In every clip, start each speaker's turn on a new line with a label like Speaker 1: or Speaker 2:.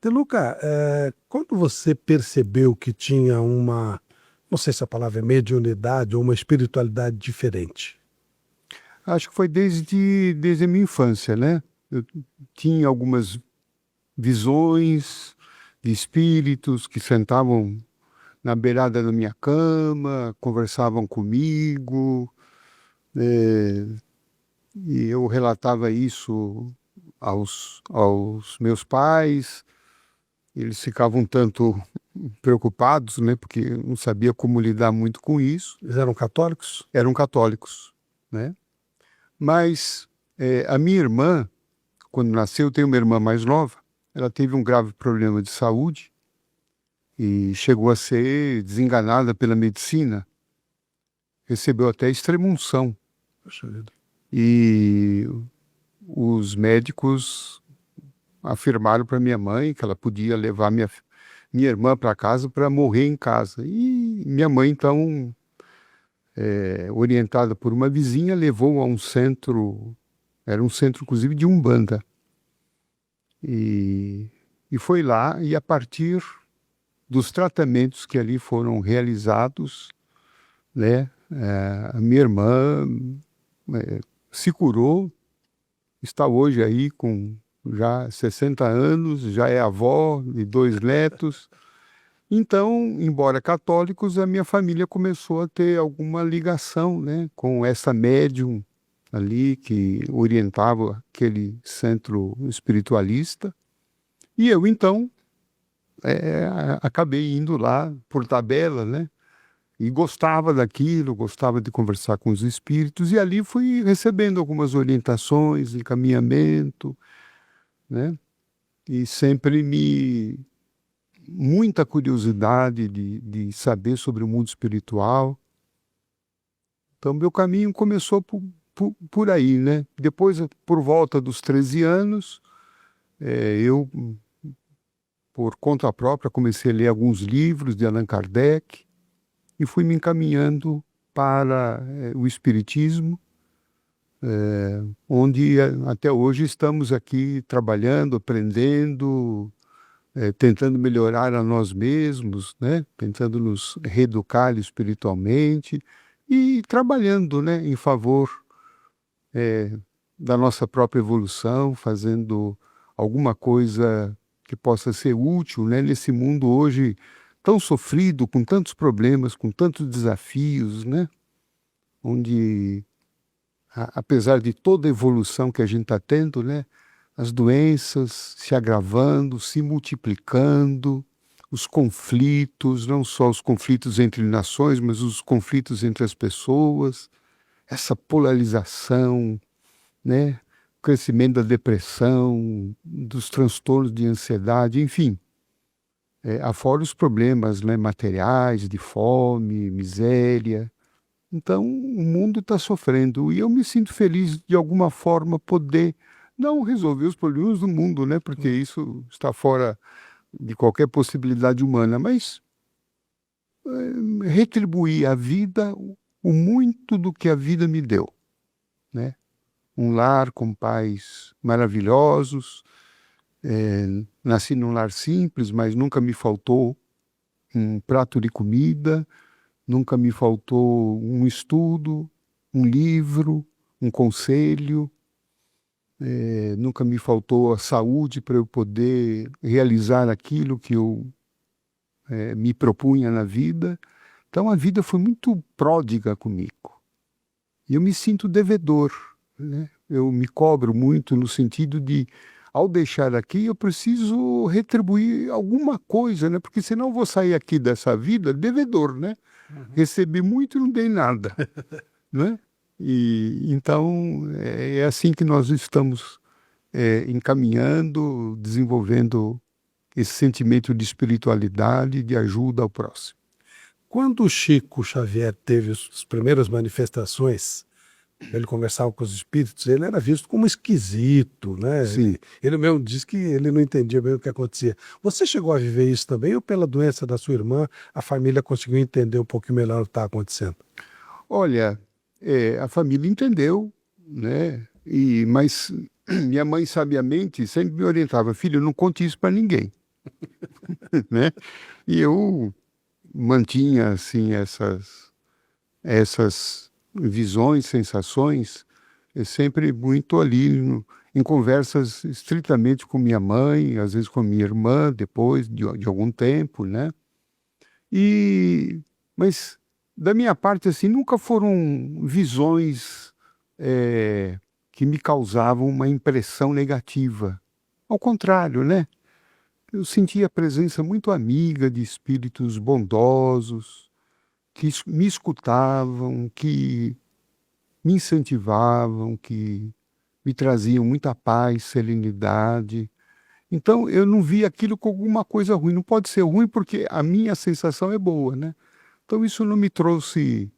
Speaker 1: De Luca, quando você percebeu que tinha uma, não sei se a palavra é mediunidade ou uma espiritualidade diferente?
Speaker 2: Acho que foi desde a minha infância, né? Eu tinha algumas visões de espíritos que sentavam na beirada da minha cama, conversavam comigo, eh, e eu relatava isso aos meus pais. Eles ficavam um tanto preocupados, né? Porque eu não sabia como lidar muito com isso.
Speaker 1: Eles eram católicos?
Speaker 2: Eram católicos, né? Mas a minha irmã, quando nasceu, eu tenho uma irmã mais nova, ela teve um grave problema de saúde e chegou a ser desenganada pela medicina. Recebeu até extrema-unção.
Speaker 1: Poxa vida.
Speaker 2: E os médicos afirmaram para minha mãe que ela podia levar minha irmã para casa para morrer em casa. E minha mãe, então, orientada por uma vizinha, levou a um centro, era um centro, inclusive, de Umbanda. E foi lá, e a partir dos tratamentos que ali foram realizados, né, a minha irmã se curou, está hoje aí com já 60 anos, já é avó de 2 netos. Então, embora católicos, a minha família começou a ter alguma ligação, né, com essa médium ali que orientava aquele centro espiritualista. E eu, então, acabei indo lá por tabela, né? E gostava daquilo, gostava de conversar com os espíritos, e ali fui recebendo algumas orientações, encaminhamento, né? E sempre muita curiosidade de saber sobre o mundo espiritual. Então, meu caminho começou por aí, né? Depois, por volta dos 13 anos, eu, por conta própria, comecei a ler alguns livros de Allan Kardec e fui me encaminhando para o Espiritismo, onde até hoje estamos aqui trabalhando, aprendendo, tentando melhorar a nós mesmos, né? Tentando nos reeducar espiritualmente e trabalhando, né, em favor da nossa própria evolução, fazendo alguma coisa que possa ser útil, né, nesse mundo hoje tão sofrido, com tantos problemas, com tantos desafios, né, onde, apesar de toda a evolução que a gente está tendo, né, as doenças se agravando, se multiplicando, os conflitos, não só os conflitos entre nações, mas os conflitos entre as pessoas, essa polarização, né? O crescimento da depressão, dos transtornos de ansiedade, enfim. Afora os problemas, né, materiais, de fome, miséria. Então, o mundo está sofrendo e eu me sinto feliz de alguma forma poder não resolver os problemas do mundo, né? Porque isso está fora de qualquer possibilidade humana, mas retribuir à vida o muito do que a vida me deu, né? Um lar com pais maravilhosos, nasci num lar simples, mas nunca me faltou um prato de comida, nunca me faltou um estudo, um livro, um conselho, nunca me faltou a saúde para eu poder realizar aquilo que eu me propunha na vida. Então a vida foi muito pródiga comigo. E eu me sinto devedor, né? Eu me cobro muito no sentido de, ao deixar aqui, eu preciso retribuir alguma coisa, né? Porque senão eu vou sair aqui dessa vida devedor, né? Recebi muito e não dei nada, né? E então é assim que nós estamos encaminhando, desenvolvendo esse sentimento de espiritualidade, de ajuda ao próximo.
Speaker 1: Quando o Chico Xavier teve as primeiras manifestações, ele conversava com os espíritos, ele era visto como esquisito, né?
Speaker 2: Sim.
Speaker 1: Ele mesmo disse que ele não entendia bem o que acontecia. Você chegou a viver isso também, ou pela doença da sua irmã, a família conseguiu entender um pouquinho melhor o que está acontecendo?
Speaker 2: Olha, a família entendeu, né? Mas minha mãe sabiamente sempre me orientava: filho, não conte isso para ninguém, né? E eu mantinha assim essas visões, sensações, sempre muito ali em conversas estritamente com minha mãe, às vezes com minha irmã, depois de algum tempo, né? Mas da minha parte assim nunca foram visões que me causavam uma impressão negativa. Ao contrário, né? Eu sentia a presença muito amiga de espíritos bondosos, que me escutavam, que me incentivavam, que me traziam muita paz, serenidade. Então eu não via aquilo como alguma coisa ruim. Não pode ser ruim porque a minha sensação é boa, né? Então isso não me trouxe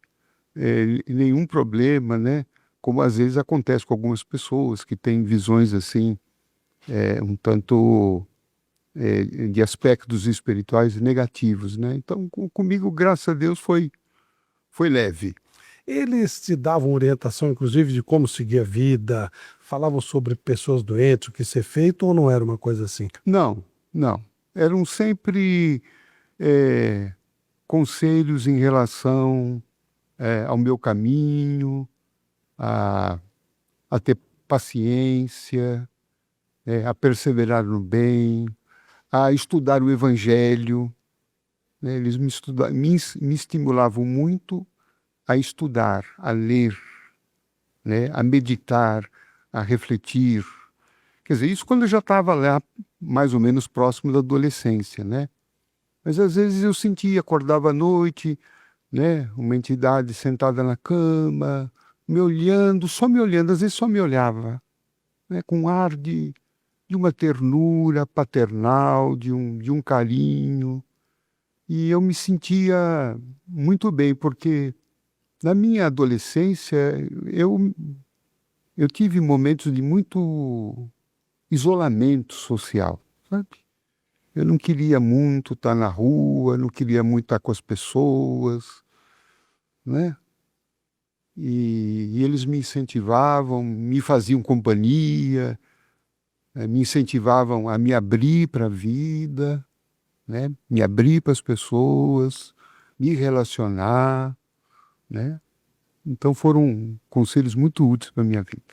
Speaker 2: nenhum problema, né? Como às vezes acontece com algumas pessoas que têm visões assim, um tanto de aspectos espirituais negativos, né? Então comigo, graças a Deus, foi leve.
Speaker 1: Eles te davam orientação, inclusive, de como seguir a vida, falavam sobre pessoas doentes, o que ser feito, ou não era uma coisa assim?
Speaker 2: Não, não. Eram sempre conselhos em relação ao meu caminho, a ter paciência, a perseverar no bem, a estudar o Evangelho, né? Eles me estimulavam muito a estudar, a ler, né? A meditar, a refletir. Quer dizer, isso quando eu já estava lá, mais ou menos próximo da adolescência, né? Mas às vezes eu sentia, acordava à noite, né? Uma entidade sentada na cama, me olhando, só me olhando, às vezes só me olhava, né? Com um ar de uma ternura paternal, de um carinho. E eu me sentia muito bem, porque na minha adolescência eu tive momentos de muito isolamento social, sabe? Eu não queria muito estar na rua, não queria muito estar com as pessoas, né? E eles me incentivavam, me faziam companhia, me incentivavam a me abrir para a vida, né? Me abrir para as pessoas, me relacionar, né? Então foram conselhos muito úteis para a minha vida.